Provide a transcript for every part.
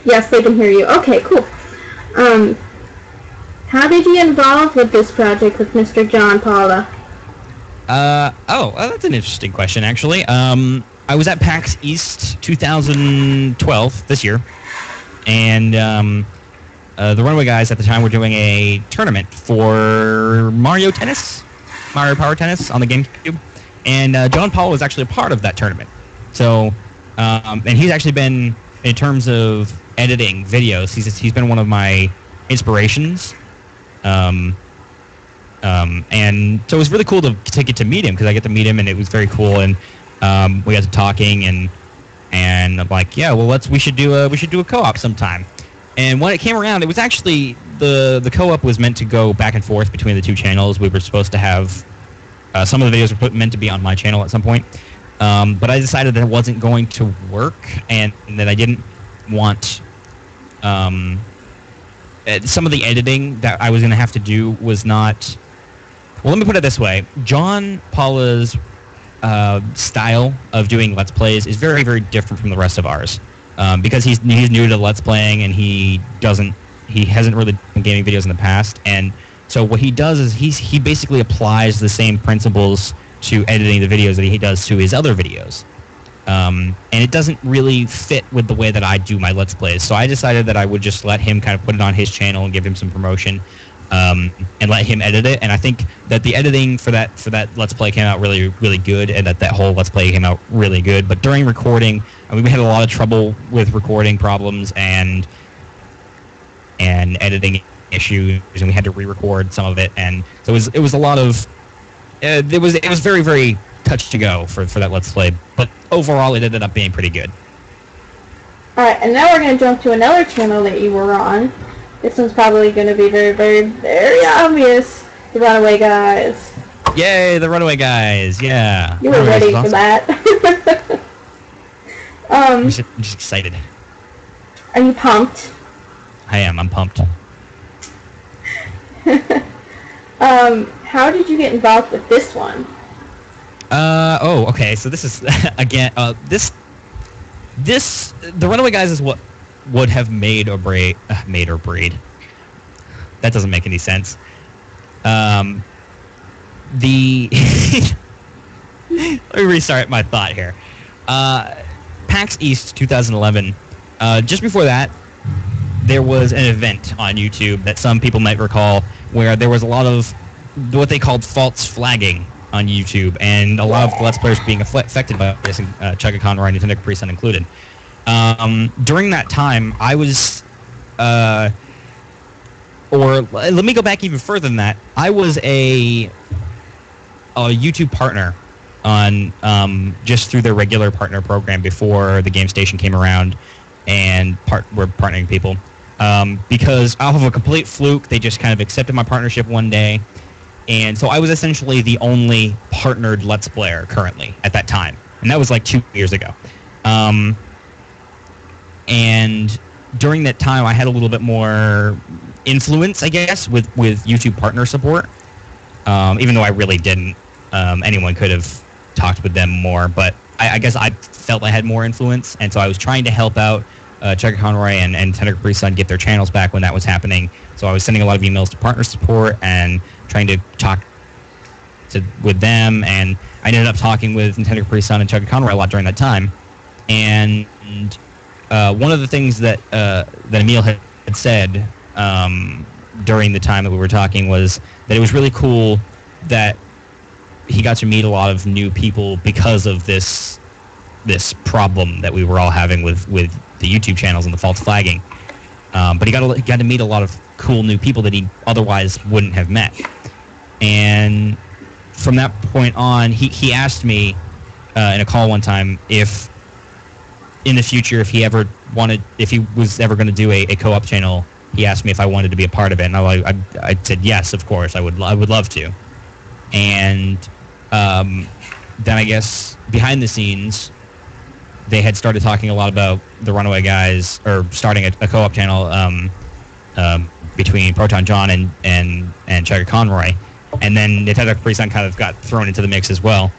Yes, they can hear you. Okay, cool. Um, how did you get involved with this project with Mr. John Paula? That's an interesting question, actually. I was at PAX East 2012, this year, and the Runaway guys at the time were doing a tournament for Mario Power Tennis on the GameCube, and John Paul was actually a part of that tournament. So, and he's actually been, in terms of editing videos, he's been one of my inspirations. And so it was really cool to get to meet him, because I get to meet him, and it was very cool, and we got to talking, and I'm like, yeah, well, we should do a co-op sometime. And when it came around, it was actually the co-op was meant to go back and forth between the two channels. We were supposed to have some of the videos were meant to be on my channel at some point, but I decided that it wasn't going to work, and that I didn't want some of the editing that I was going to have to do was not. Well, let me put it this way: John Paula's style of doing Let's Plays is very, very different from the rest of ours. Because he's new to Let's Playing, and he hasn't really done gaming videos in the past, and so what he does is he basically applies the same principles to editing the videos that he does to his other videos, and it doesn't really fit with the way that I do my Let's Plays. So I decided that I would just let him kind of put it on his channel and give him some promotion, and let him edit it. And I think that the editing for that Let's Play came out really, really good, and that whole Let's Play came out really good. But during recording, I mean, we had a lot of trouble with recording problems and editing issues, and we had to re-record some of it, and so it was a lot of it was very, very touch to go for that Let's Play, but overall it ended up being pretty good. Alright, and now we're going to jump to another channel that you were on. This one's probably going to be very, very, very obvious. The Runaway Guys. Yay, the Runaway Guys, yeah. You were ready for that. I'm just excited. Are you pumped? I am, I'm pumped. How did you get involved with this one? Okay, so this is, again, the Runaway Guys is what would have made or breed. That doesn't make any sense. Let me restart my thought here. PAX East 2011, just before that, there was an event on YouTube that some people might recall where there was a lot of what they called false flagging on YouTube, and a lot of Let's Players being affected by this, Chugga Conroy and Nintendo Capri Sun included. During that time, I was, or let me go back even further than that. I was a YouTube partner on just through their regular partner program before the Game Station came around, and we're partnering people. Because off of a complete fluke, they just kind of accepted my partnership one day, and so I was essentially the only partnered Let's Player currently at that time, and that was like 2 years ago. And during that time, I had a little bit more influence, I guess, with YouTube partner support, even though I really didn't. Anyone could have talked with them more, but I guess I felt I had more influence, and so I was trying to help out Chugga Conroy and Nintendo Capri Sun get their channels back when that was happening. So I was sending a lot of emails to partner support and trying to talk with them, and I ended up talking with Nintendo Capri Sun and Chugga Conroy a lot during that time. And one of the things that Emil had said during the time that we were talking was that it was really cool that he got to meet a lot of new people because of this problem that we were all having with the YouTube channels and the false flagging. But he got to meet a lot of cool new people that he otherwise wouldn't have met. And from that point on, he asked me in a call one time if in the future, if he was ever going to do a co-op channel, he asked me if I wanted to be a part of it, and I said yes, of course, I would love to. And then I guess behind the scenes, they had started talking a lot about the Runaway Guys, or starting a co-op channel between Proton John and Chugga Conroy, and then Nintendo Capri Sun kind of got thrown into the mix as well.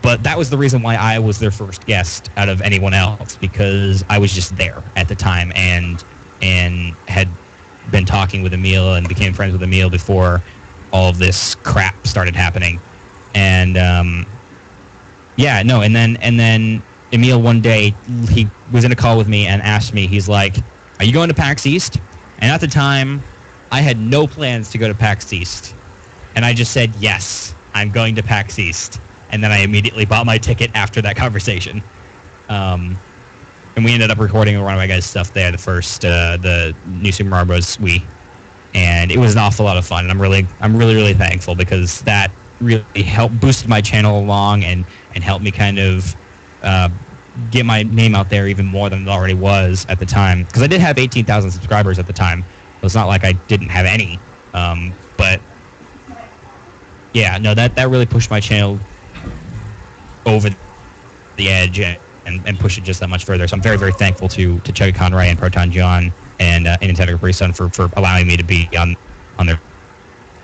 but that was the reason why I was their first guest out of anyone else, because I was just there at the time and had been talking with Emil and became friends with Emil before all of this crap started happening. And and then Emil one day, he was in a call with me and asked me, he's like, "Are you going to PAX East?" And at the time, I had no plans to go to PAX East. And I just said, yes, I'm going to PAX East. And then I immediately bought my ticket after that conversation. And we ended up recording one of my guys' stuff there, the new Super Mario Bros. Wii. And it was an awful lot of fun. And I'm really thankful, because that really helped boosted my channel along and helped me kind of get my name out there even more than it already was at the time. Because I did have 18,000 subscribers at the time. It's not like I didn't have any. But yeah, no, that really pushed my channel over the edge and pushed it just that much further. So I'm very thankful to Chugga Conroy and Proton John and Nintendo Capri Sun for allowing me to be on their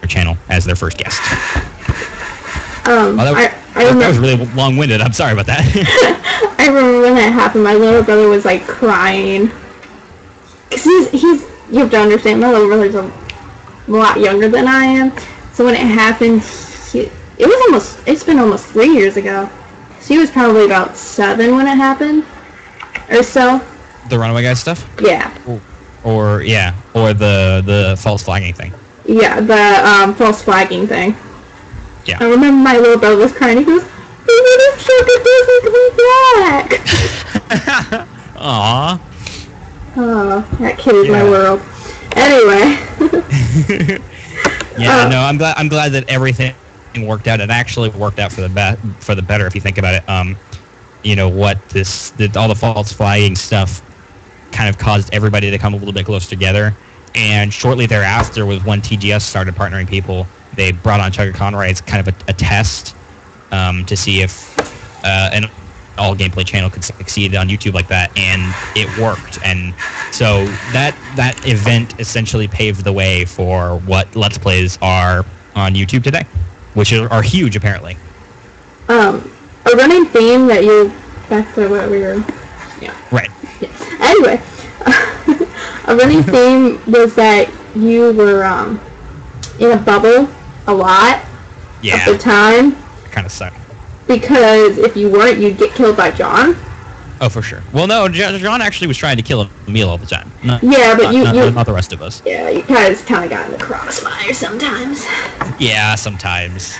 channel as their first guest. That was really long-winded. I'm sorry about that. I remember when that happened, my little brother was like crying. Cause he's you have to understand, my little brother's a lot younger than I am. So when it happened, it's been almost 3 years ago. So he was probably about 7 when it happened, or so. The Runaway Guy stuff? Yeah. Or the false flagging thing. Yeah, the false flagging thing. Yeah. I remember my little brother was crying. He goes, "Baby, Sugar doesn't come back." Aww. Oh, that kid is my world. Anyway. No, I'm glad that everything worked out. It actually worked out for the better if you think about it. All the false flagging stuff kind of caused everybody to come a little bit closer together. And shortly thereafter was when TGS started partnering people. They brought on Chugga Conroy as kind of a test to see if an all gameplay channel could succeed on YouTube like that, and it worked. And so that event essentially paved the way for what Let's Plays are on YouTube today, which are huge apparently. A running theme that back to what we were, right. Yeah. Anyway, a running theme was that you were in a bubble a lot at the time. Kind of sucked. Because if you weren't, you'd get killed by John. Oh, for sure. Well, no, John actually was trying to kill Emil all the time. Not the rest of us. Yeah, you guys kind of got in the crossfire sometimes. Yeah, sometimes.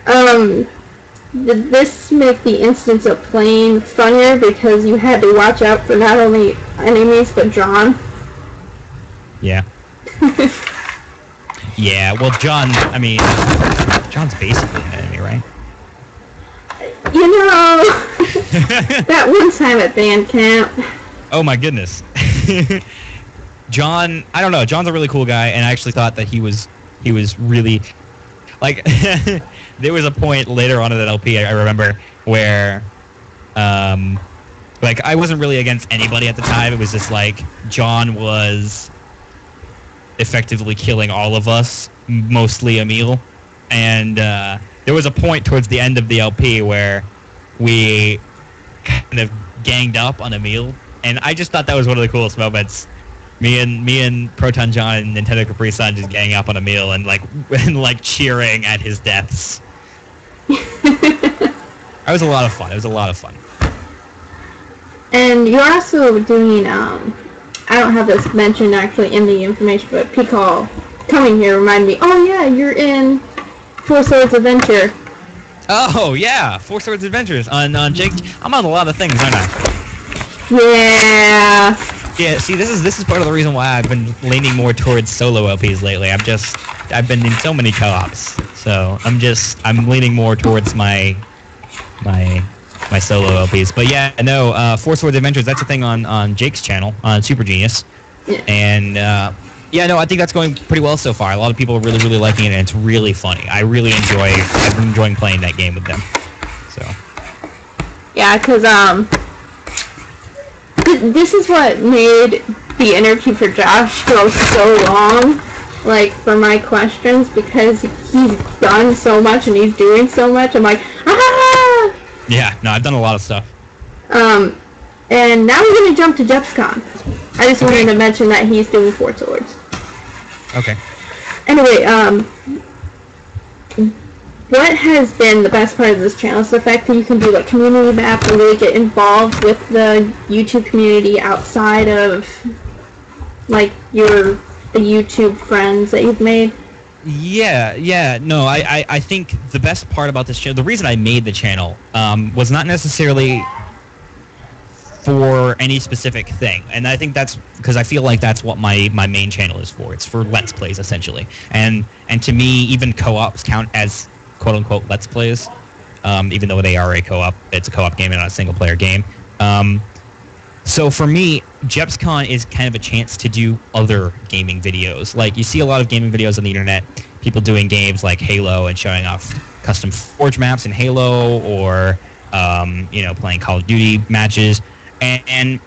Did this make the instance of playing funnier because you had to watch out for not only enemies but John? Yeah. Yeah, well, John's basically an enemy, right? That one time at band camp. Oh my goodness. John, I don't know. John's a really cool guy, and I actually thought that he was really, like, there was a point later on in that LP I remember where, like, I wasn't really against anybody at the time. It was just like John was effectively killing all of us, mostly Emil, and there was a point towards the end of the LP where we kind of ganged up on Emil, and I just thought that was one of the coolest moments. Me and Proton John and Nintendo Capri Sun just gang up on Emil and cheering at his deaths. It was a lot of fun. And you're also doing I don't have this mentioned actually in the information, but P-Call coming here reminded me, oh yeah, you're in Four Swords Adventure. Oh yeah, Four Swords Adventures on Jake. I'm on a lot of things, aren't I? Yeah. Yeah. See, this is part of the reason why I've been leaning more towards solo LPs lately. I've been in so many co-ops, so I'm leaning more towards my solo LPs. But yeah, no, Four Swords Adventures. That's a thing on Jake's channel on Super Genius, and. Yeah, no, I think that's going pretty well so far. A lot of people are really, really liking it, and it's really funny. I've been enjoying playing that game with them. So. Yeah, because, this is what made the interview for Josh go so long, like, for my questions, because he's done so much and he's doing so much. I'm like, Yeah, no, I've done a lot of stuff. And now we're going to jump to JepsCon. I just wanted to mention that he's doing Four Swords. Okay. Anyway, what has been the best part of this channel is the fact that you can do like community maps and really get involved with the YouTube community outside of like the YouTube friends that you've made. Yeah, no, I think the best part about this channel, the reason I made the channel, was not necessarily for any specific thing, and I think that's because I feel like that's what my main channel is for. It's for Let's Plays, essentially, and to me, even co-ops count as quote-unquote Let's Plays, even though they are a co-op. It's a co-op game and not a single-player game. So for me, JepsCon is kind of a chance to do other gaming videos. Like, you see a lot of gaming videos on the internet, people doing games like Halo and showing off custom Forge maps in Halo, or playing Call of Duty matches. And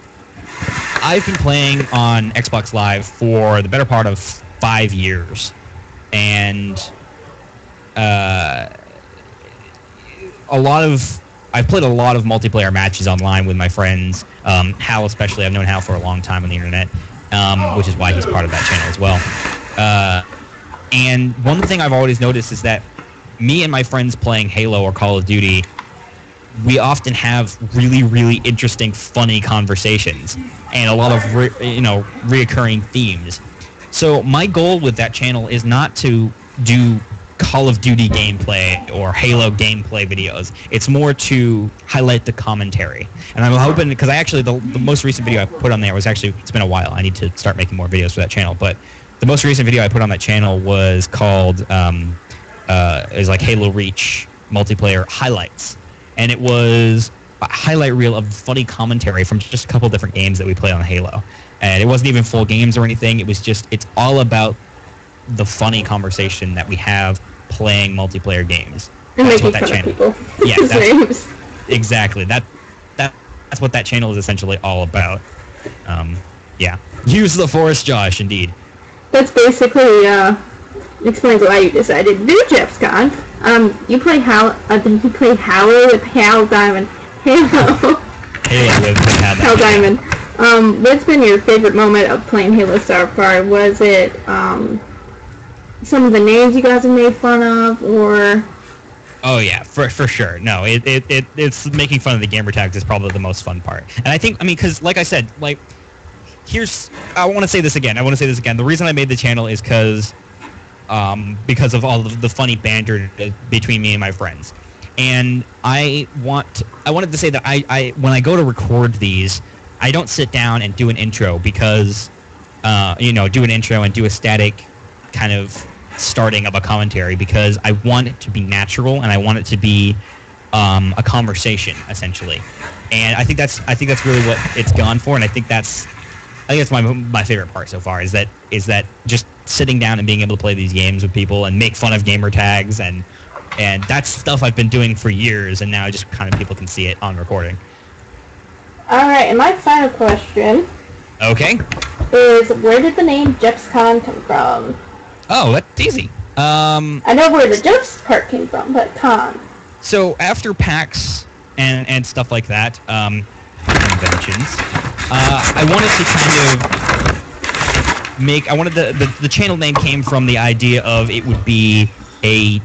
I've been playing on Xbox Live for the better part of 5 years, and I've played a lot of multiplayer matches online with my friends. Hal especially, I've known Hal for a long time on the internet, which is why he's part of that channel as well. And one thing I've always noticed is that me and my friends playing Halo or Call of Duty, we often have really, really interesting, funny conversations and a lot of reoccurring themes. So my goal with that channel is not to do Call of Duty gameplay or Halo gameplay videos. It's more to highlight the commentary. And I'm hoping, because the most recent video I put on there was actually, it's been a while. I need to start making more videos for that channel. But the most recent video I put on that channel was called is like Halo Reach multiplayer highlights. And it was a highlight reel of funny commentary from just a couple different games that we play on Halo. And it wasn't even full games or anything. It was just, it's all about the funny conversation that we have playing multiplayer games. And that's what that channel. Yeah, exactly. That's what that channel is essentially all about. Yeah. Use the Force, Josh. Indeed. That's basically explains why you decided to do JepsCon. You play Halo with Hal Diamond. Halo with Hal Diamond. What's been your favorite moment of playing Halo so far? Was it some of the names you guys have made fun of, or? Oh yeah, for sure. No, it's making fun of the gamer tags is probably the most fun part. And I think, because like I said, I want to say this again. The reason I made the channel is because of all of the funny banter between me and my friends. And I wanted to say that I when I go to record these, I don't sit down and do an intro because do an intro and do a static kind of starting of a commentary, because I want it to be natural and I want it to be a conversation essentially. And I think that's really what it's gone for, and I think that's my favorite part so far is that just sitting down and being able to play these games with people and make fun of gamer tags, and that's stuff I've been doing for years, and now just kind of people can see it on recording. All right, and my final question. Okay. Is where did the name JepsCon come from? Oh, that's easy. I know where the Jeps part came from, but con. So after PAX and stuff like that, conventions, I wanted to kind of make. The channel name came from the idea of it would be a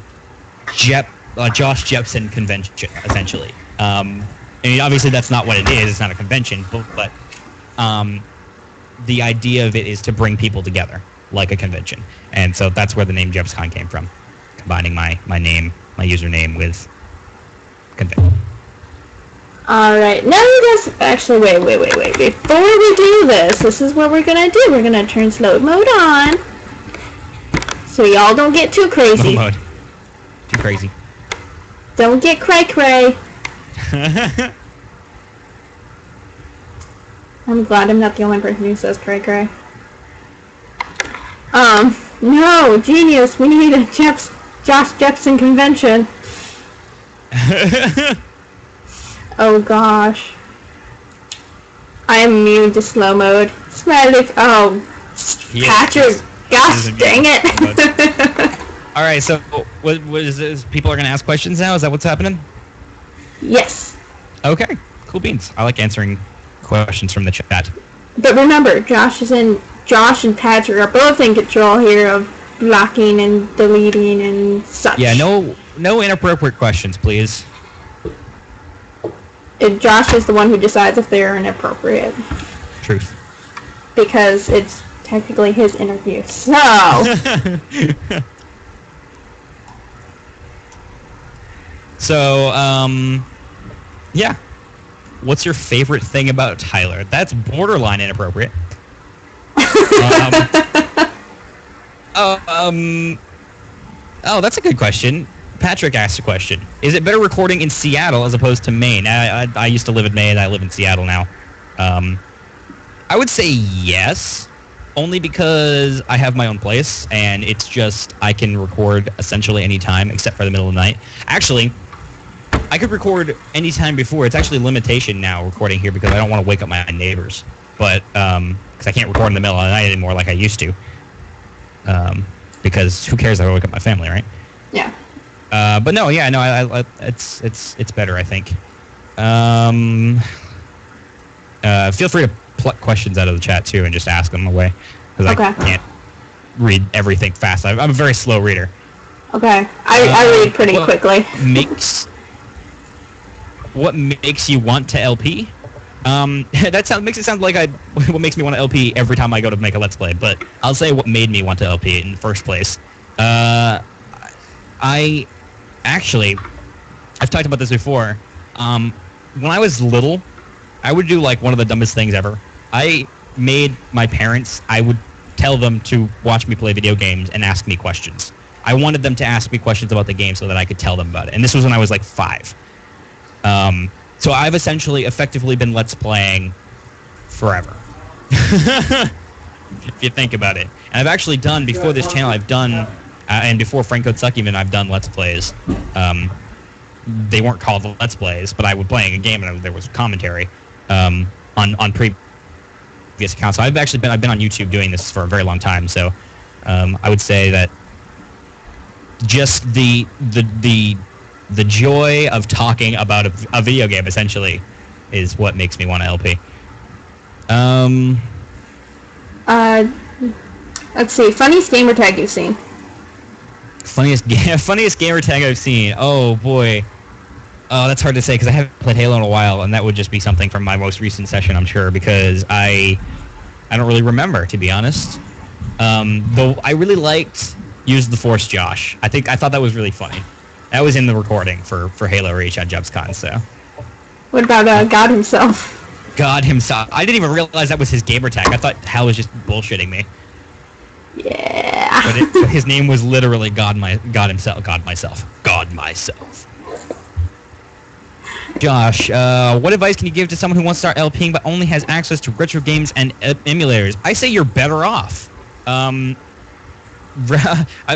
Josh Jepson convention, essentially. Obviously that's not what it is. It's not a convention, but the idea of it is to bring people together like a convention, and so that's where the name JepsCon came from, combining my name, my username with convention. All right, now you guys actually wait. Before we do this is what we're gonna do. We're gonna turn slow mode on, so y'all don't get too crazy. Slow mode. Too crazy. Don't get cray. I'm glad I'm not the only person who says cray. No, genius, we need a JoshJepson convention. Oh gosh. I am immune to slow mode. Smiley, Patrick, gosh dang it. Alright, so what is this? People are going to ask questions now? Is that what's happening? Yes. Okay, cool beans. I like answering questions from the chat. But remember, Josh and Patrick are both in control here of blocking and deleting and such. Yeah, no inappropriate questions, please. And Josh is the one who decides if they're inappropriate. Truth. Because it's technically his interview. So. So, yeah. What's your favorite thing about Tyler? That's borderline inappropriate. Oh, that's a good question. Patrick asked a question. Is it better recording in Seattle as opposed to Maine? I used to live in Maine. I live in Seattle now. I would say yes, only because I have my own place, and it's just I can record essentially any time except for the middle of the night. Actually, I could record any time before. It's actually a limitation now recording here because I don't want to wake up my neighbors. But because I can't record in the middle of the night anymore like I used to. Because who cares if I wake up my family, right? Yeah. But no, yeah, no, I it's better, I think. Feel free to pluck questions out of the chat too and just ask them away because I can't read everything fast. I'm a very slow reader. Okay, I read pretty quickly. What makes you want to LP? Makes it sound like what makes me want to LP every time I go to make a Let's Play, but I'll say what made me want to LP in the first place. I've talked about this before. When I was little, I would do like one of the dumbest things ever. I made my parents, I would tell them to watch me play video games and ask me questions. I wanted them to ask me questions about the game so that I could tell them about it. And this was when I was like 5. So I've effectively been Let's Playing forever. If you think about it. And I've actually done, before this channel, and before Franco Tuck even, I've done Let's Plays. They weren't called Let's Plays, but I was playing a game and there was commentary on previous accounts. So I've been on YouTube doing this for a very long time. So I would say that just the joy of talking about a video game essentially is what makes me want to LP. Let's see. Funniest gamer tag you've seen. Funniest gamer tag I've seen. Oh boy. Oh, that's hard to say because I haven't played Halo in a while, and that would just be something from my most recent session, I'm sure, because I don't really remember, to be honest. Though I really liked Use the Force Josh. I thought that was really funny. That was in the recording for Halo Reach at JepsCon, so. What about God himself? God himself. I didn't even realize that was his gamer tag. I thought Hal was just bullshitting me. Yeah. But his name was literally God myself. Josh, what advice can you give to someone who wants to start LPing but only has access to retro games and emulators? I say you're better off.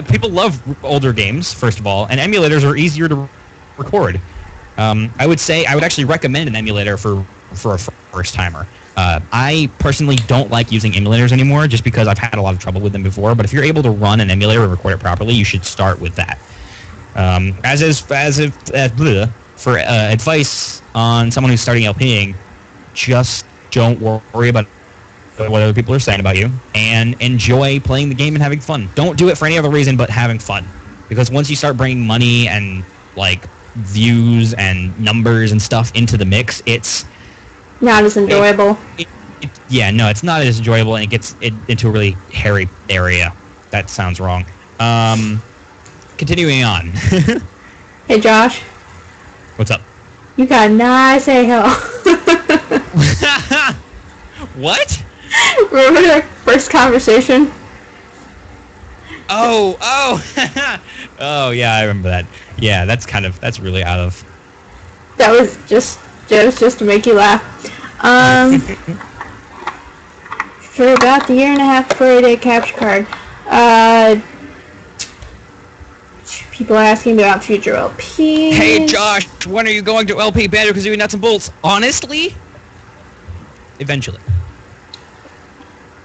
People love older games, first of all, and emulators are easier to record. I would actually recommend an emulator for a first-timer. I personally don't like using emulators anymore just because I've had a lot of trouble with them before, but if you're able to run an emulator and record it properly, you should start with that. For advice on someone who's starting LPing, just don't worry about what other people are saying about you, and enjoy playing the game and having fun. Don't do it for any other reason but having fun. Because once you start bringing money and, like, views and numbers and stuff into the mix, it's not as enjoyable. It's not as enjoyable, and it gets into a really hairy area. That sounds wrong. Continuing on. Hey, Josh. What's up? You got a nice a-hole. What? Remember our first conversation? Oh, yeah, I remember that. Yeah, that's really out of. That was just to make you laugh. For about the year and a half before I did capture card, people asking about future LP. Hey, Josh, when are you going to LP Banjo-Kazooie Nuts and Bolts? Honestly, eventually.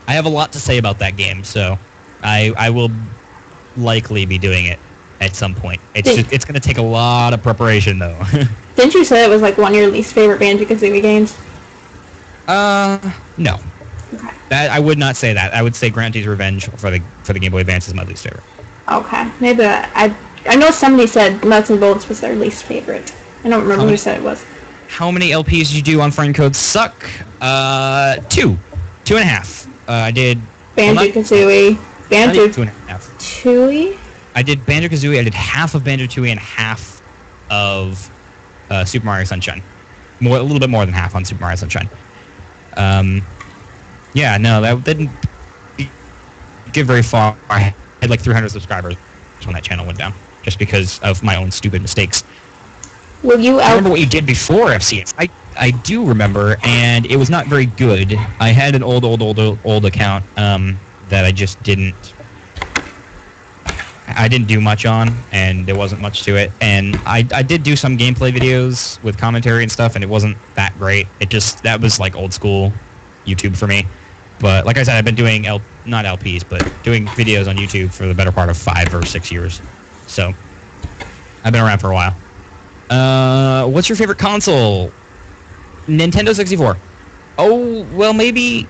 I have a lot to say about that game, so I will likely be doing it at some point. It's going to take a lot of preparation, though. Didn't you say it was like one of your least favorite Banjo-Kazooie games? No. Okay. That I would not say that. I would say Grante's Revenge for the Game Boy Advance is my least favorite. Okay. Maybe I know somebody said Nuts and Bolts was their least favorite. I don't remember who said it was. How many LPs did you do on Friend Code Suck? 2. 2.5. I did... Banjo-Kazooie. Banjo-Tooie? I did Banjo-Kazooie. I did half of Banjo-Tooie and half of Super Mario Sunshine. A little bit more than half on Super Mario Sunshine. Yeah, no, that didn't get very far. I had like 300 subscribers when that channel went down, just because of my own stupid mistakes. Will you remember what you did before FCS? I do remember, and it was not very good. I had an old account that I just didn't do much on, and there wasn't much to it. And I did do some gameplay videos with commentary and stuff, and it wasn't that great. That was like old school YouTube for me. But like I said, I've been doing not LPs, but doing videos on YouTube for the better part of 5 or 6 years. So I've been around for a while. What's your favorite console? Nintendo 64. Oh, well, maybe...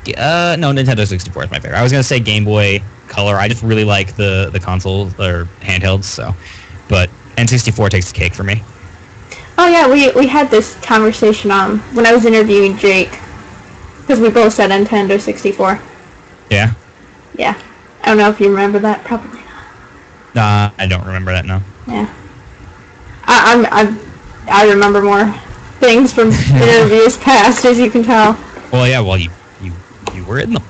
no, Nintendo 64 is my favorite. I was going to say Game Boy Color. I just really like the console or handhelds, so... But N64 takes the cake for me. Oh, yeah, we had this conversation when I was interviewing Jake. Because we both said Nintendo 64. Yeah? Yeah. I don't know if you remember that. Probably not. Nah, I don't remember that, no. Yeah. I remember more things from interviews past, as you can tell. Well, yeah, well, you were in them.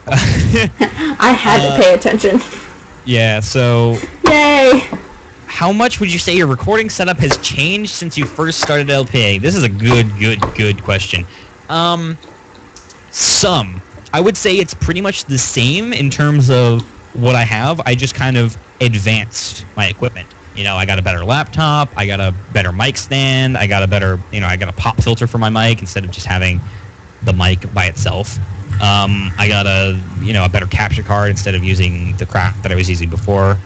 I had to pay attention. Yeah, so... Yay! How much would you say your recording setup has changed since you first started LPing? This is a good question. Some. I would say it's pretty much the same in terms of what I have. I just kind of advanced my equipment. You know, I got a better laptop, I got a better mic stand, I got a better, I got a pop filter for my mic instead of just having the mic by itself. I got a better capture card instead of using the crap that I was using before.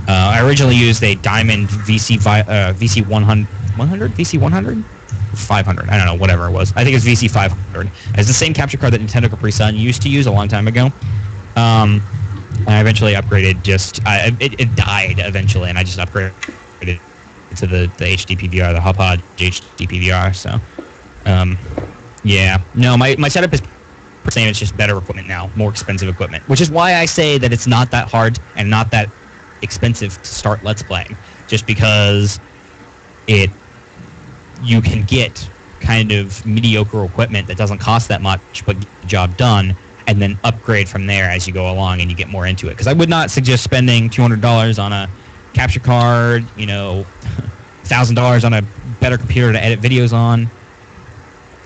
I originally used a Diamond VC100, VC100? 500, I don't know, whatever it was. I think it's VC500. It's the same capture card that Nintendo Capri Sun used to use a long time ago. And I eventually upgraded it died eventually, and I just upgraded to the HD PVR, the HuPod HD PVR, so... yeah. No, my setup is the same, it's just better equipment now, more expensive equipment. Which is why I say that it's not that hard and not that expensive to start Let's Playing. Just because you can get kind of mediocre equipment that doesn't cost that much but get the job done, and then upgrade from there as you go along and you get more into it. Because I would not suggest spending $200 on a capture card, $1,000 on a better computer to edit videos on.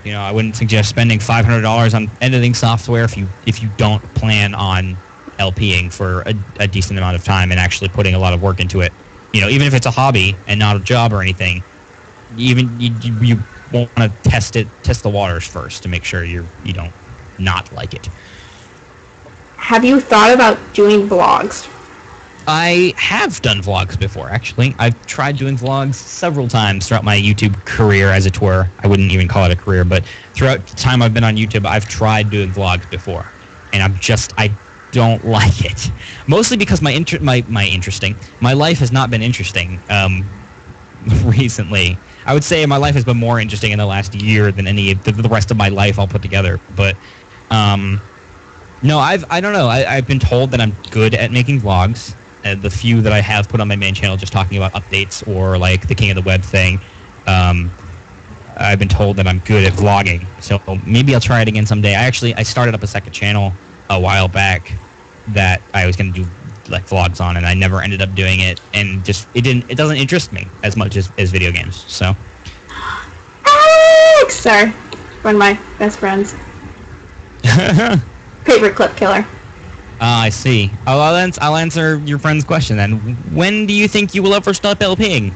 I wouldn't suggest spending $500 on editing software if you don't plan on LPing for a decent amount of time and actually putting a lot of work into it. Even if it's a hobby and not a job or anything, you want to test the waters first to make sure you don't not like it. Have you thought about doing vlogs? I have done vlogs before, actually. I've tried doing vlogs several times throughout my YouTube career, as it were. I wouldn't even call it a career, but throughout the time I've been on YouTube, I've tried doing vlogs before, and I don't like it. Mostly because my life has not been interesting recently. I would say my life has been more interesting in the last year than any of the rest of my life all put together. But no, I don't know. I've been told that I'm good at making vlogs. The few that I have put on my main channel, just talking about updates or like the King of the Web thing, I've been told that I'm good at vlogging. So maybe I'll try it again someday. I started up a second channel a while back that I was going to do like vlogs on, and I never ended up doing it, and it doesn't interest me as much as video games. So Alex, sorry, one of my best friends. Paperclip killer. I see. I'll answer your friend's question then. When do you think you will ever stop LPing?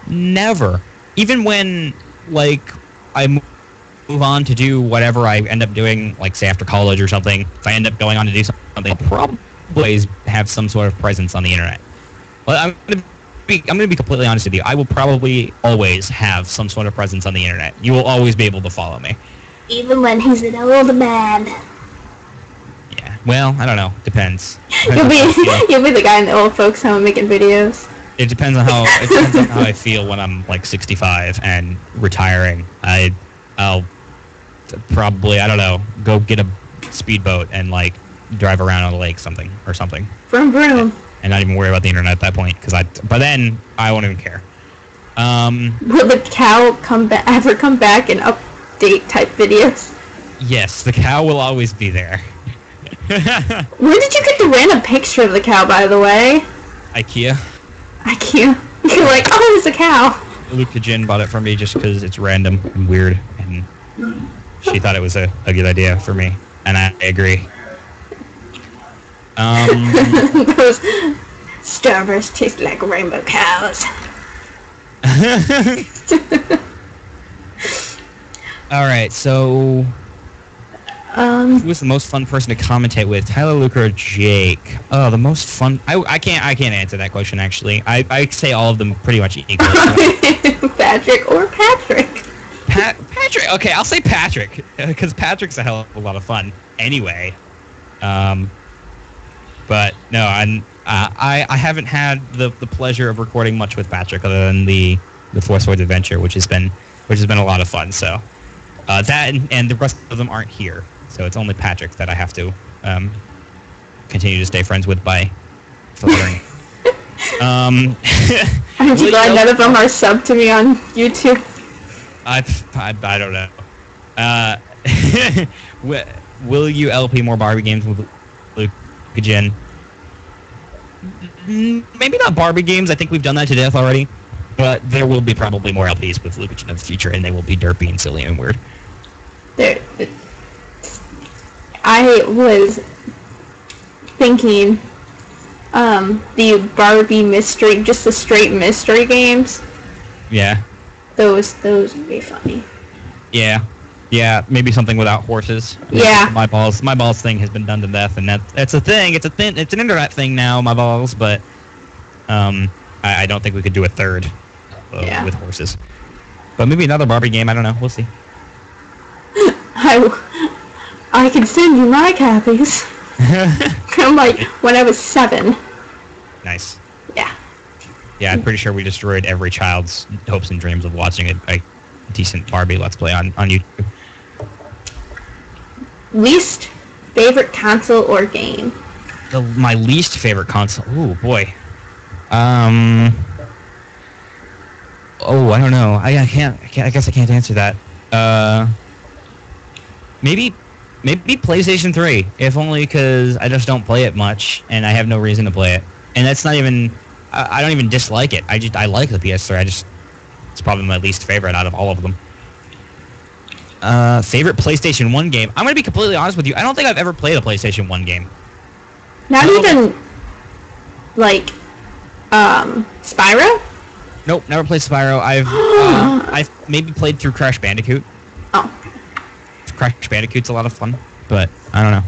Never. Even when I move on to do whatever I end up doing, like say after college or something, if I end up going on to do something, I'll probably have some sort of presence on the internet. Well, I'm going to I'm gonna be completely honest with you. I will probably always have some sort of presence on the internet. You will always be able to follow me. Even when he's an old man. Yeah. Well, I don't know. Depends. You'll be the guy in the old folks home making videos. It depends on how I feel when I'm like 65 and retiring. I'll probably, I don't know, go get a speedboat and like drive around on the lake or something. Vroom vroom. And not even worry about the internet at that point, because by then I won't even care. Will the cow ever come back and update type videos? Yes, the cow will always be there. Where did you get the random picture of the cow, by the way? IKEA. You're like, oh, it's a cow. Luca Jin bought it for me just because it's random and weird, and she thought it was a good idea for me, and I agree. Those Starbursts taste like rainbow cows. All right, so who was the most fun person to commentate with, Tyler, Luca, or Jake? Oh, the most fun. I can't answer that question actually. I say all of them pretty much equally. Patrick or Patrick. Patrick. Okay, I'll say Patrick because Patrick's a hell of a lot of fun anyway. But no, I haven't had the pleasure of recording much with Patrick other than the Four Swords Adventure, which has been a lot of fun. So that and the rest of them aren't here, so it's only Patrick that I have to continue to stay friends with by filtering. Aren't you glad none of them are subbed to me on YouTube? I don't know. Will you LP more Barbie games with Luke Jen? Maybe not Barbie games. I think we've done that to death already. But there will be probably more LPs with Luke Jen in the future, and they will be derpy and silly and weird. I was thinking the Barbie mystery, just the straight mystery games. Yeah. Those would be funny. Yeah, maybe something without horses. Yeah. My balls thing has been done to death, and that's a thing. It's an internet thing now. My balls, but I don't think we could do a third with horses. But maybe another Barbie game. I don't know. We'll see. I can send you my copies. From like when I was 7. Nice. Yeah. Yeah, I'm pretty sure we destroyed every child's hopes and dreams of watching a decent Barbie Let's Play on YouTube. Least favorite console or game? My least favorite console. Oh boy. Oh, I don't know. I guess I can't answer that. Maybe PlayStation 3, if only because I just don't play it much, and I have no reason to play it. And that's not even. I don't even dislike it. I like the PS3. It's probably my least favorite out of all of them. Favorite PlayStation 1 game? I'm gonna be completely honest with you. I don't think I've ever played a PlayStation 1 game. Not even like Spyro? Nope, never played Spyro. I've maybe played through Crash Bandicoot. Oh. Crash Bandicoot's a lot of fun, but I don't know.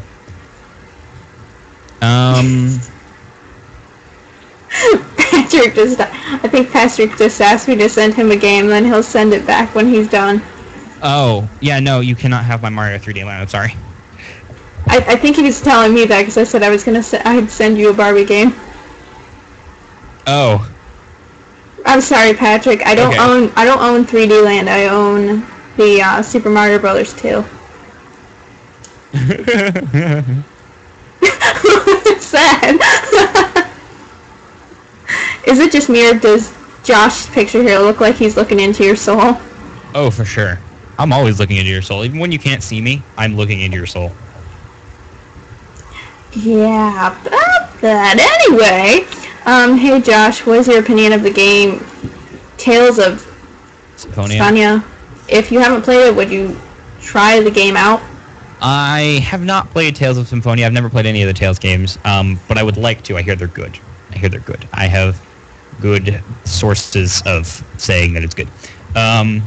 I think Patrick just asked me to send him a game, then he'll send it back when he's done. Oh, yeah, no, you cannot have my Mario 3D Land, I'm sorry. I think he was telling me that because I said I'd send you a Barbie game. Oh. I'm sorry, Patrick. I don't own 3D Land. I own the Super Mario Brothers 2. What's that? Is it just me, or does Josh's picture here look like he's looking into your soul? Oh, for sure. I'm always looking into your soul. Even when you can't see me, I'm looking into your soul. Yeah, about that. Anyway, hey Josh, what is your opinion of the game Tales of Symphonia? If you haven't played it, would you try the game out? I have not played Tales of Symphonia. I've never played any of the Tales games, but I would like to. I hear they're good. I have good sources of saying that it's good. And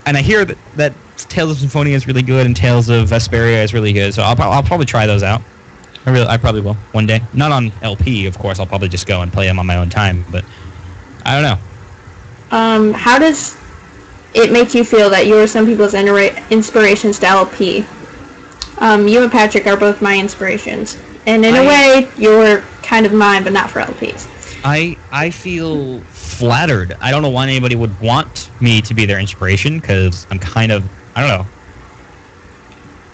I hear that Tales of Symphonia is really good and Tales of Vesperia is really good, so I'll probably try those out. I probably will one day. Not on LP, of course. I'll probably just go and play them on my own time, but I don't know. How does it make you feel that you are some people's inspirations to LP? You and Patrick are both my inspirations. And in a way, you're kind of mine, but not for LPs. I feel flattered. I don't know why anybody would want me to be their inspiration, because I'm kind of, I don't know,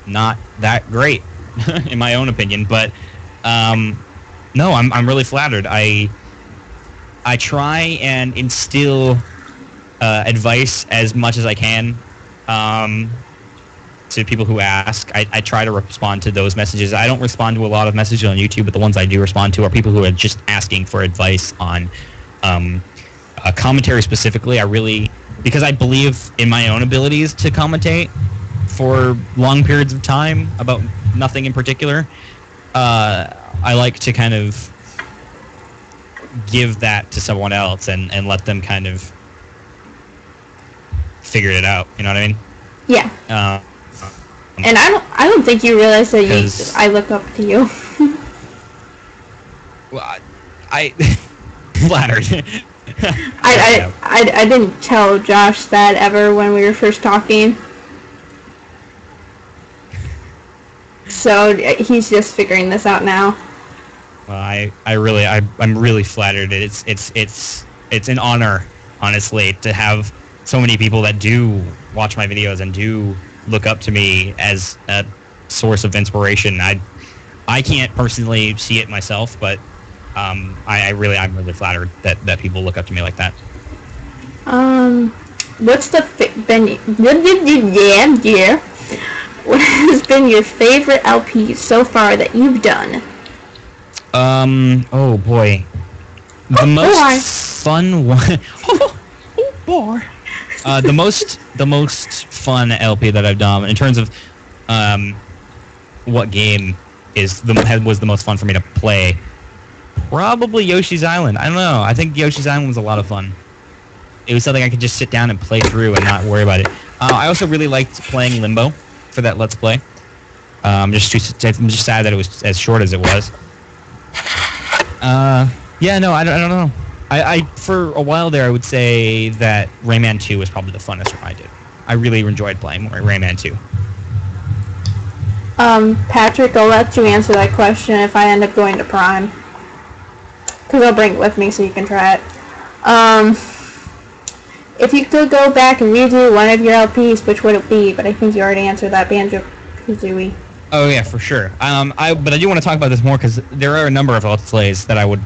not that great, in my own opinion. But, no, I'm really flattered. I try and instill advice as much as I can to people who ask. I try to respond to those messages. I don't respond to a lot of messages on YouTube, but the ones I do respond to are people who are just asking for advice on commentary specifically. Because I believe in my own abilities to commentate for long periods of time about nothing in particular, I like to kind of give that to someone else and let them kind of figure it out. You know what I mean? Yeah. And I don't think you realize that I look up to you. Well, I flattered. I didn't tell Josh that ever when we were first talking. So he's just figuring this out now. Well, I'm really flattered. It's an honor, honestly, to have so many people that do watch my videos and do look up to me as a source of inspiration. I can't personally see it myself, but I'm really flattered that people look up to me like that. What has been your favorite LP so far that you've done? Oh boy. The most fun one. Oh boy. The most fun LP that I've done in terms of what game was the most fun for me to play. Probably Yoshi's Island. I don't know. I think Yoshi's Island was a lot of fun. It was something I could just sit down and play through and not worry about it. I also really liked playing Limbo for that Let's Play. I'm just sad that it was as short as it was. Yeah, no, I don't know. I for a while there, I would say that Rayman 2 was probably the funnest one I did. I really enjoyed playing Rayman 2. Patrick, I'll let you answer that question if I end up going to Prime. Because I'll bring it with me so you can try it. If you could go back and redo one of your LPs, which would it be? But I think you already answered that, Banjo-Kazooie. Oh yeah, for sure. But I do want to talk about this more because there are a number of Let's Plays that I would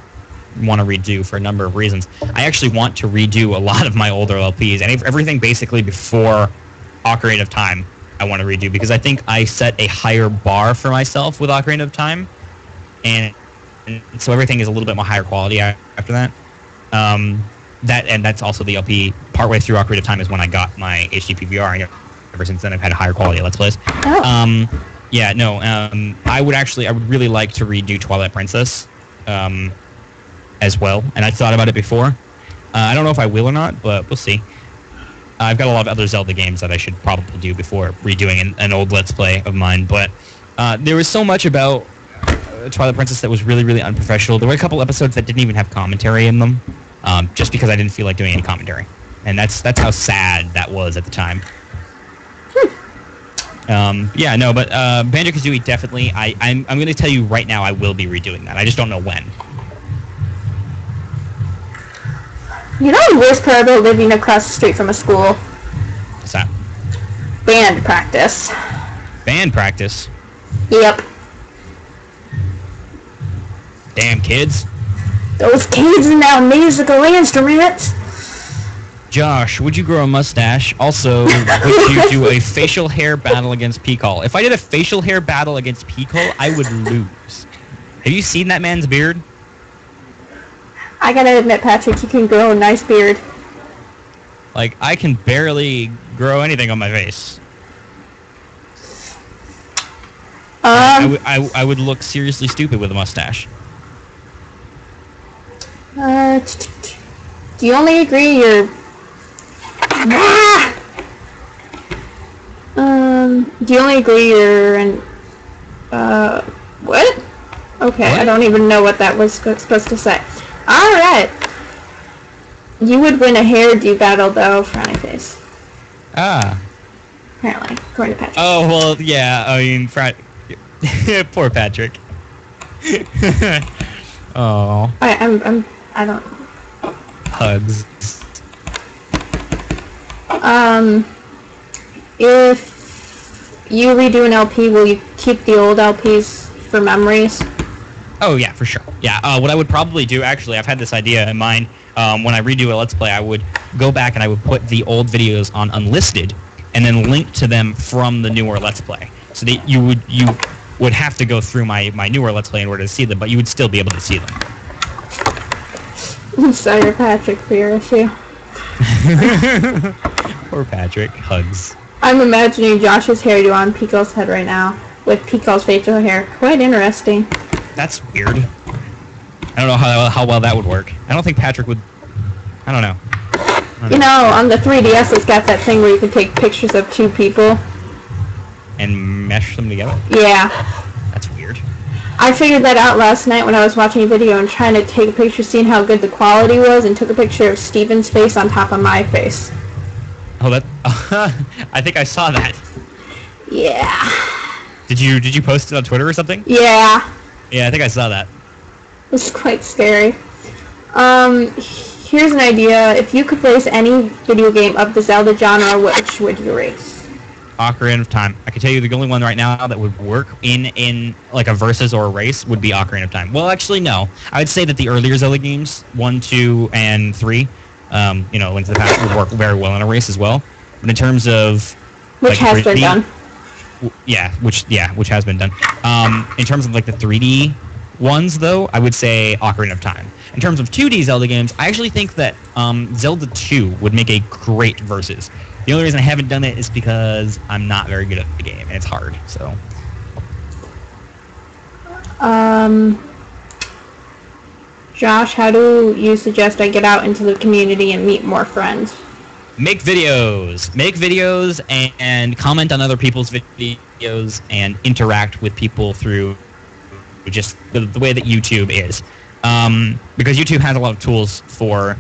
want to redo for a number of reasons. I actually want to redo a lot of my older LPs, and everything basically before Ocarina of Time I want to redo, because I think I set a higher bar for myself with Ocarina of Time, and so everything is a little bit more higher quality after that. That's also the LP. Partway through Ocarina of Time is when I got my HD PVR, and ever since then I've had a higher quality Let's Plays. Oh. Yeah, no, I would really like to redo Twilight Princess as well, and I thought about it before. I don't know if I will or not, but we'll see. I've got a lot of other Zelda games that I should probably do before redoing an old Let's Play of mine, but there was so much about Twilight Princess that was really, really unprofessional. There were a couple episodes that didn't even have commentary in them, just because I didn't feel like doing any commentary, and that's how sad that was at the time. Yeah, no, but Banjo-Kazooie definitely. I'm going to tell you right now, I will be redoing that. I just don't know when. You know the worst part about living across the street from a school? What's that? Band practice. Band practice? Yep. Damn kids. Those kids and that musical instruments. Josh, would you grow a mustache? Also, would you do a facial hair battle against Peekall? If I did a facial hair battle against Peekall, I would lose. Have you seen that man's beard? I gotta admit, Patrick, you can grow a nice beard. Like, I can barely grow anything on my face. I would look seriously stupid with a mustache. Do you only agree you're... do you only agree you're an... what? Okay, what? I don't even know what that was supposed to say. Alright. You would win a hairdo battle, though, frowny face. Ah. Apparently, according to Patrick. Oh, well, yeah, I mean, poor Patrick. Oh. I don't... Hugs. If you redo an LP, will you keep the old LPs for memories? Oh, yeah, for sure. Yeah, what I would probably do, actually, I've had this idea in mind. When I redo a Let's Play, I would go back and I would put the old videos on unlisted and then link to them from the newer Let's Play. So that you would have to go through my newer Let's Play in order to see them, but you would still be able to see them. I'm sorry, Patrick, for your issue. Poor Patrick. Hugs. I'm imagining Josh's hairdo on Pico's head right now, with Pico's facial hair. Quite interesting. That's weird. I don't know how well that would work. I don't think Patrick would... I don't know. You know, on the 3DS, it's got that thing where you can take pictures of two people. And mesh them together? Yeah. That's weird. I figured that out last night when I was watching a video and trying to take a picture, seeing how good the quality was, and took a picture of Steven's face on top of my face. Oh, that... I think I saw that. Yeah. Did you post it on Twitter or something? Yeah. Yeah, I think I saw that. It was quite scary. Here's an idea. If you could race any video game of the Zelda genre, which would you race? Ocarina of Time. I can tell you the only one right now that would work in like a versus or a race would be Ocarina of Time. Well, actually, no. I would say that the earlier Zelda games, 1, 2, and 3, Link to the Past would work very well in a race as well. But in terms of... Which has been done. Yeah, which has been done. In terms of like the 3D ones, though, I would say Ocarina of Time. In terms of 2D Zelda games, I actually think that Zelda 2 would make a great versus. The only reason I haven't done it is because I'm not very good at the game, and it's hard, so... Josh, how do you suggest I get out into the community and meet more friends? Make videos and comment on other people's videos and interact with people through just the way that YouTube is. Because YouTube has a lot of tools for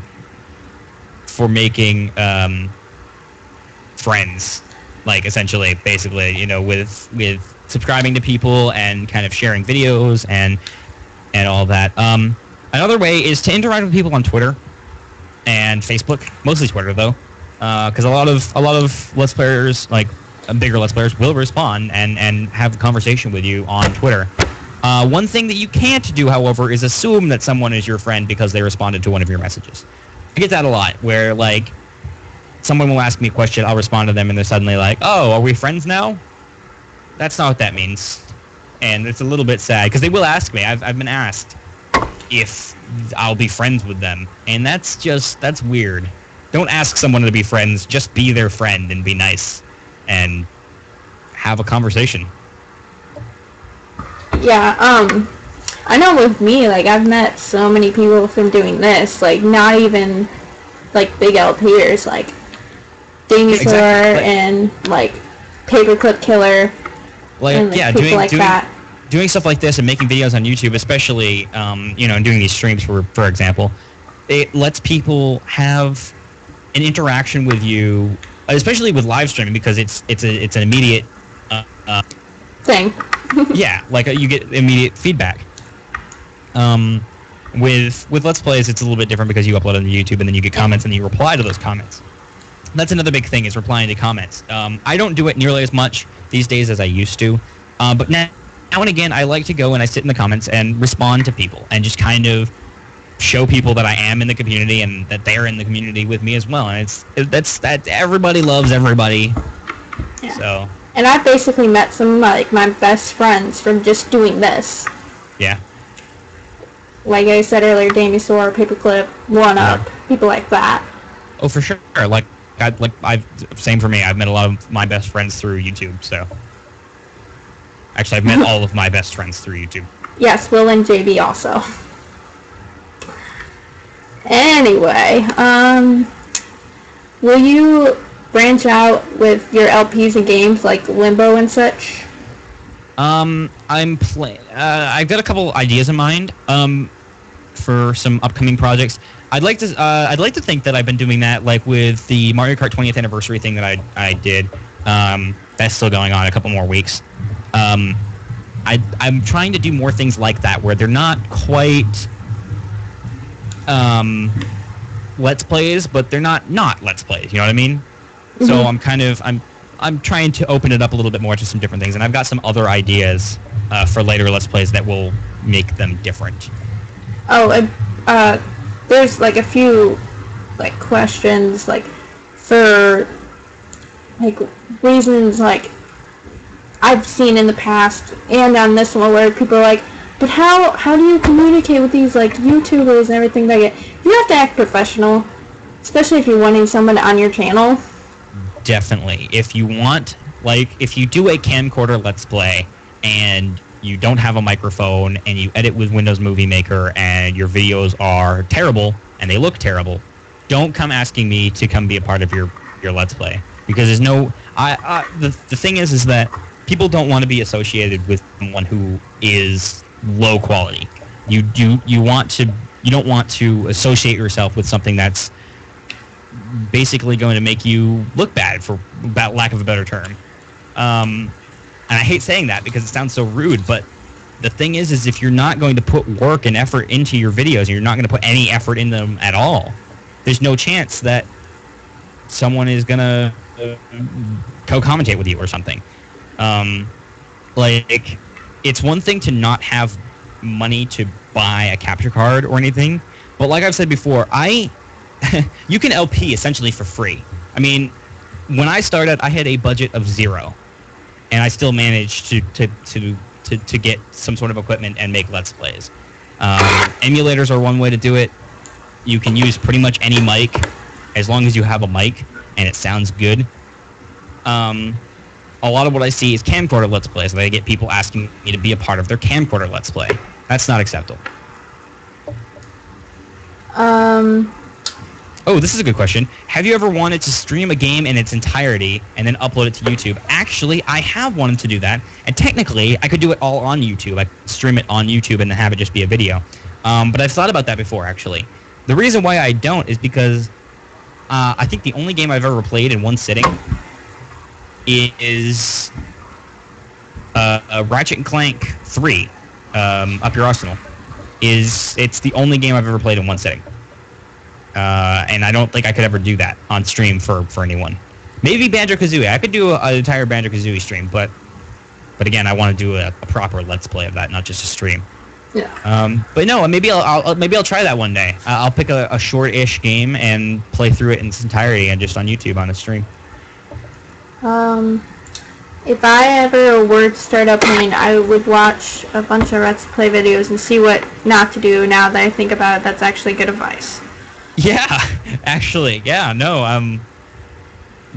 making friends, like essentially, basically, with subscribing to people and kind of sharing videos and all that. Another way is to interact with people on Twitter and Facebook, mostly Twitter though. Because a lot of Let's Players, like bigger Let's Players, will respond and have a conversation with you on Twitter. One thing that you can't do, however, is assume that someone is your friend because they responded to one of your messages. I get that a lot, where like someone will ask me a question, I'll respond to them, and they're suddenly like, "Oh, are we friends now?" That's not what that means, and it's a little bit sad because they will ask me. I've been asked if I'll be friends with them, and that's weird. Don't ask someone to be friends. Just be their friend and be nice and have a conversation. Yeah, I know with me, like, I've met so many people from doing this, like, not even, like, big LPers, like, Dinosaur and, like, Paperclip Killer, like, and, like, people like that. Doing stuff like this and making videos on YouTube, especially, and doing these streams, for example, it lets people have an interaction with you, especially with live streaming, because it's an immediate thing. Yeah, like you get immediate feedback. With Let's Plays, it's a little bit different because you upload on YouTube and then you get comments and you reply to those comments. That's another big thing, is replying to comments. I don't do it nearly as much these days as I used to, but now and again I like to go and I sit in the comments and respond to people and just kind of show people that I am in the community and that they're in the community with me as well. And that's everybody loves everybody. Yeah. So. And I've basically met some of my best friends from just doing this. Yeah. Like I said earlier, Dinosaur, Paperclip, 1UP, people like that. Oh, for sure. Same for me. I've met a lot of my best friends through YouTube. So. Actually, I've met all of my best friends through YouTube. Yes, Will and JB also. Anyway, will you branch out with your LPs and games like Limbo and such? I've got a couple ideas in mind. for some upcoming projects. I'd like to think that I've been doing that, like with the Mario Kart 20th anniversary thing that I did. That's still going on a couple more weeks. I'm trying to do more things like that where they're not quite Let's Plays, but they're not Let's Plays. You know what I mean? Mm-hmm. So I'm trying to open it up a little bit more to some different things, and I've got some other ideas for later Let's Plays that will make them different. Oh, there's like a few like questions like for like reasons like I've seen in the past and on this one where people are like, but how do you communicate with these like YouTubers and everything like that? You have to act professional, especially if you're wanting someone on your channel. Definitely. If you want, like, if you do a camcorder Let's Play and you don't have a microphone and you edit with Windows Movie Maker and your videos are terrible and they look terrible, don't come asking me to come be a part of your Let's Play, because there's no the thing is that people don't want to be associated with someone who is low quality. You don't want to associate yourself with something that's basically going to make you look bad, for lack of a better term. And I hate saying that because it sounds so rude, but the thing is if you're not going to put work and effort into your videos, and you're not going to put any effort in them at all, there's no chance that someone is going to co-commentate with you or something. Like, it's one thing to not have money to buy a capture card or anything, but like I've said before, you can LP essentially for free. I mean, when I started, I had a budget of 0, and I still managed to get some sort of equipment and make Let's Plays. Emulators are one way to do it. You can use pretty much any mic as long as you have a mic and it sounds good. A lot of what I see is camcorder Let's Plays, and I get people asking me to be a part of their camcorder Let's Play. That's not acceptable. Oh, this is a good question. Have you ever wanted to stream a game in its entirety and then upload it to YouTube? Actually, I have wanted to do that, and technically, I could do it all on YouTube. I could stream it on YouTube and then have it just be a video. But I've thought about that before, actually. The reason why I don't is because I think the only game I've ever played in one sitting is Ratchet & Clank 3, Up Your Arsenal. It's the only game I've ever played in one sitting. And I don't think I could ever do that on stream for anyone. Maybe Banjo-Kazooie. I could do an entire Banjo-Kazooie stream, but again, I want to do a proper Let's Play of that, not just a stream. Yeah. But no, maybe I'll try that one day. I'll pick a short-ish game and play through it in its entirety and just on YouTube on a stream. If I ever were to start up playing, I would watch a bunch of Let's Play videos and see what not to do. Now that I think about it, that's actually good advice. Yeah, actually, yeah, no,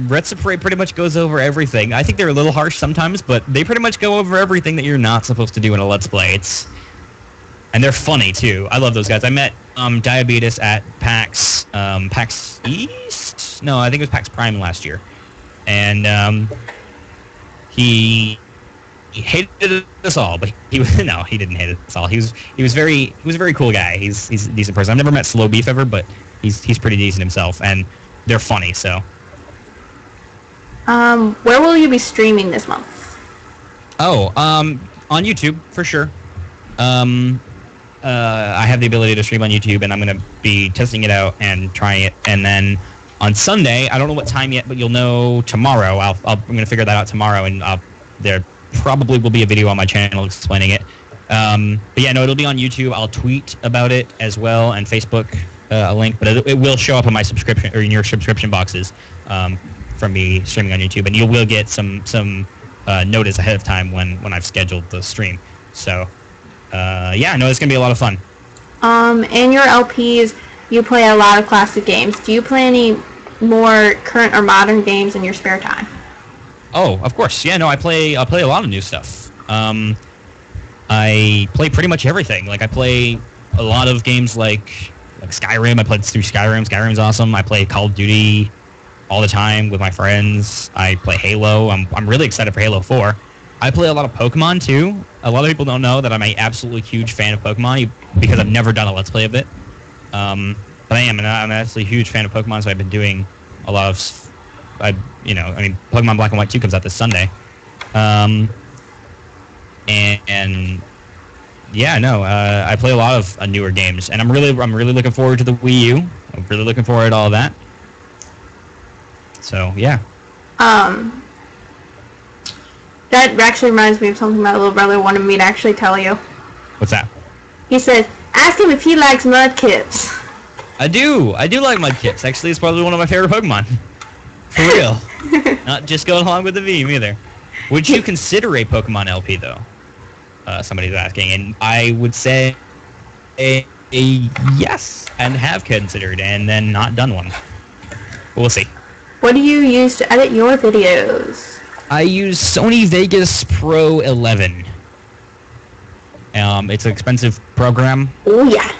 Let's Play pretty much goes over everything. I think they're a little harsh sometimes, but they pretty much go over everything that you're not supposed to do in a Let's Play. And they're funny, too. I love those guys. I met Diabetes at PAX East? No, I think it was PAX Prime last year. And he hated us all, but he didn't hate us all. He was a very cool guy. He's a decent person. I've never met Slow Beef ever, but he's pretty decent himself, and they're funny. So, where will you be streaming this month? Oh, on YouTube for sure. I have the ability to stream on YouTube, and I'm going to be testing it out and trying it. And then on Sunday, I don't know what time yet, but you'll know tomorrow. I'm going to figure that out tomorrow, and there probably will be a video on my channel explaining it. But yeah, no, it'll be on YouTube. I'll tweet about it as well, and Facebook a link, but it will show up in my subscription or in your subscription boxes from me streaming on YouTube, and you will get some notice ahead of time when I've scheduled the stream. So yeah, no, it's gonna be a lot of fun. In your LPs, you play a lot of classic games. Do you play any more current or modern games in your spare time? Oh, of course. Yeah, no, I play a lot of new stuff. I play pretty much everything. Like, I play a lot of games like Skyrim. I played through Skyrim. Skyrim's awesome. I play Call of Duty all the time with my friends. I play Halo. I'm really excited for Halo 4. I play a lot of Pokemon too. A lot of people don't know that I'm a absolutely huge fan of Pokemon because I've never done a Let's Play of it. But I am, and I'm actually a huge fan of Pokemon, so I've been doing a lot of, Pokemon Black and White 2 comes out this Sunday. I play a lot of newer games, and I'm really looking forward to the Wii U. I'm really looking forward to all of that. So, yeah. That actually reminds me of something my little brother wanted me to actually tell you. What's that? He said, ask him if he likes Mudkips. I do like Mudkips. Actually, it's probably one of my favorite Pokemon. For real. Not just going along with the meme either. Would you consider a Pokemon LP, though? Somebody's asking. And I would say a yes, and have considered, and then not done one. But we'll see. What do you use to edit your videos? I use Sony Vegas Pro 11. It's an expensive program. Oh, yeah.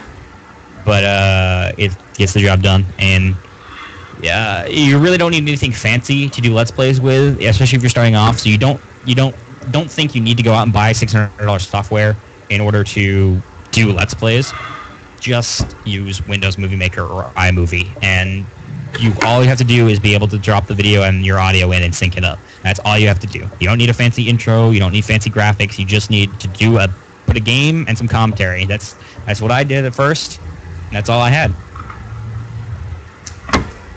But it gets the job done, and yeah, you really don't need anything fancy to do Let's Plays with, especially if you're starting off. So you don't think you need to go out and buy $600 software in order to do Let's Plays. Just use Windows Movie Maker or iMovie, and all you have to do is be able to drop the video and your audio in and sync it up. That's all you have to do. You don't need a fancy intro. You don't need fancy graphics. You just need to put a game and some commentary. That's what I did at first. And that's all I had.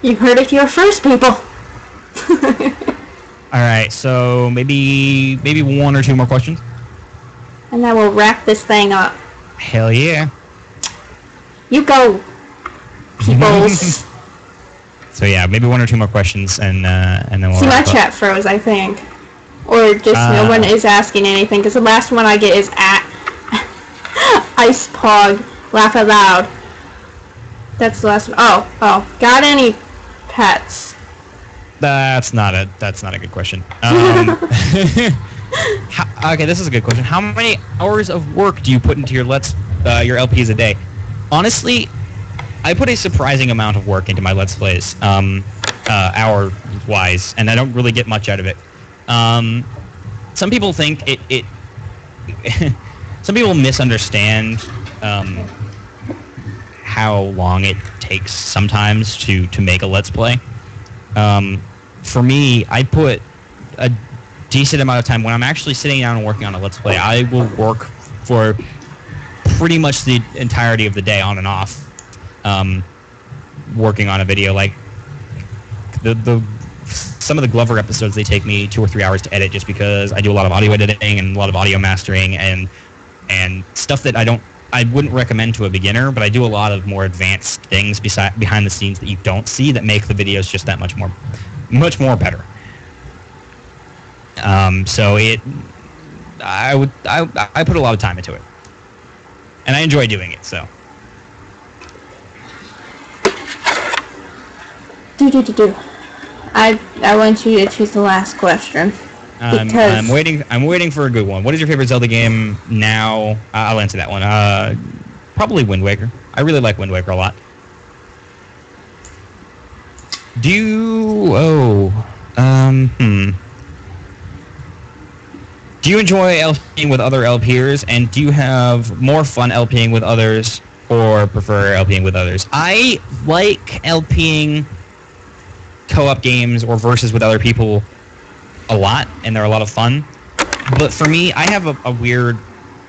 You heard it here first, people. All right, so maybe one or two more questions. And then we'll wrap this thing up. Hell yeah. You go, peoples. So yeah, maybe one or two more questions, and then we'll. See, my chat froze, I think, or just no one is asking anything. Because the last one I get is at IcePog. Laugh out loud. That's the last one. Oh, got any pets? That's not a good question. Okay, this is a good question. How many hours of work do you put into your LPs a day? Honestly, I put a surprising amount of work into my Let's Plays, hour-wise, and I don't really get much out of it. Some people think it some people misunderstand how long it takes sometimes to make a Let's Play. For me, I put a decent amount of time when I'm actually sitting down and working on a Let's Play. I will work for pretty much the entirety of the day on and off, working on a video. Like some of the Glover episodes, they take me 2 or 3 hours to edit just because I do a lot of audio editing and a lot of audio mastering and stuff that I wouldn't recommend to a beginner, but I do a lot of more advanced things behind the scenes that you don't see that make the videos just that much more better. So I put a lot of time into it, and I enjoy doing it. So. I want you to choose the last question. I'm waiting for a good one. What is your favorite Zelda game now? I'll answer that one. Probably Wind Waker. I really like Wind Waker a lot. Do you enjoy LPing with other LPers, and do you have more fun LPing with others or prefer LPing with others? I like LPing co-op games or versus with other people a lot, and they're a lot of fun. But for me, I have a weird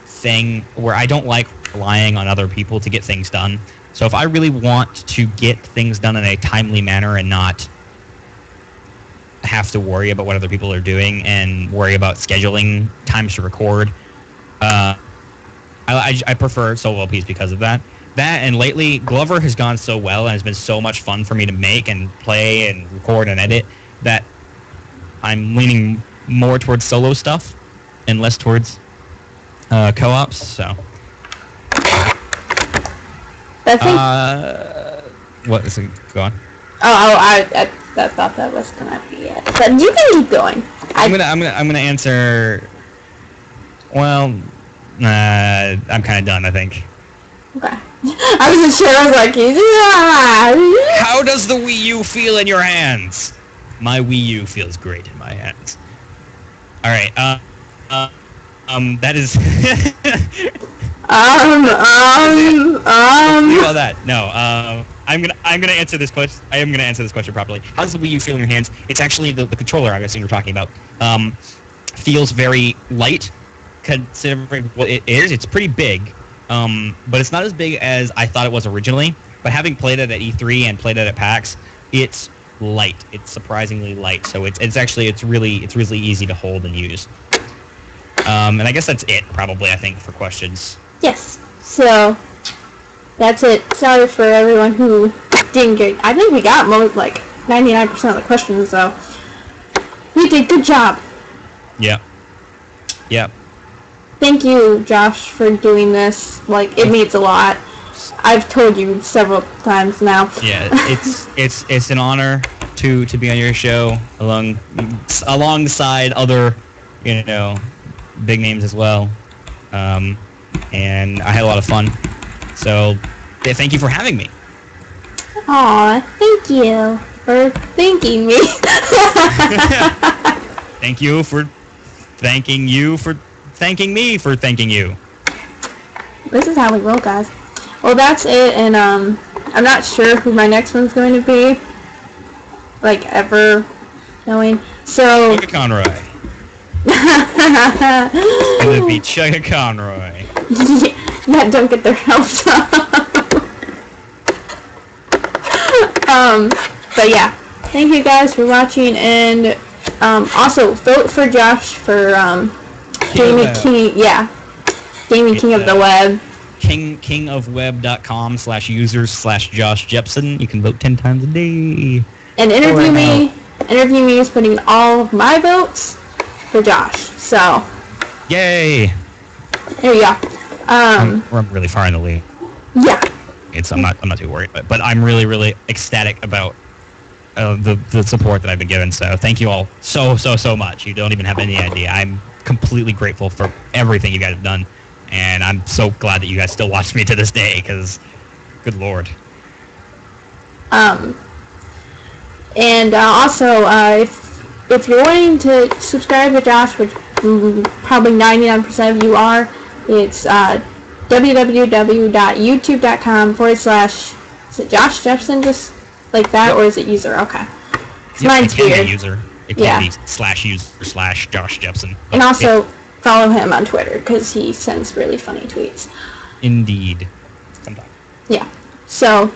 thing where I don't like relying on other people to get things done. So if I really want to get things done in a timely manner and not have to worry about what other people are doing and worry about scheduling times to record, I prefer solo LPs because of that. That, and lately, Glover has gone so well and has been so much fun for me to make and play and record and edit that I'm leaning more towards solo stuff and less towards co-ops. So, what is it? Go on. I thought that was gonna be it, but you can keep going. I'm gonna answer. Well, I'm kind of done, I think. Okay. I wasn't sure. I was like, yeah. How does the Wii U feel in your hands? My Wii U feels great in my hands. All right. That is. Leave all that. No. I'm gonna answer this question. I am gonna answer this question properly. How does the Wii U feel in your hands? It's actually the controller. I guess you were talking about. Feels very light, considering what it is. It's pretty big, but it's not as big as I thought it was originally. But having played it at E3 and played it at PAX, it's light. It's surprisingly light. So it's really easy to hold and use. And I guess that's it, probably, I think, for questions. Yes. So, that's it. Sorry for everyone who didn't get... I think we got most, 99% of the questions, so... We did good job. Yeah. Yeah. Thank you, Josh, for doing this. It means a lot. I've told you several times now. Yeah, it's an honor to be on your show alongside other, big names as well. And I had a lot of fun. So, thank you for having me. Aw, thank you for thanking me. Thank you for thanking me for thanking you. This is how we roll, guys. Well, that's it, and I'm not sure who my next one's going to be, ever knowing. So... Chugga Conroy. It's gonna be Chugga Conroy. Yeah, don't get their hopes up. But yeah, thank you guys for watching, and also vote for Josh for Gaming King. Yeah, Gaming King of the Web. kingofweb.com/users/JoshJepson. You can vote 10 times a day. And interview me. Interview me is putting all of my votes for Josh. So. Yay! There you go. I'm really far in the lead. Yeah. I'm not too worried, but I'm really ecstatic about the support that I've been given. So thank you all so much. You don't even have any idea. I'm completely grateful for everything you guys have done. And I'm so glad that you guys still watch me to this day, because, good lord. And also, if you're wanting to subscribe to Josh, which probably 99% of you are, it's www.youtube.com/, is it JoshJepson, just like that, yep. Or is it user? Okay. Mine's weird. User. It can be /user/JoshJepson. And also... follow him on Twitter, because he sends really funny tweets. Indeed. Sometimes. Yeah. So,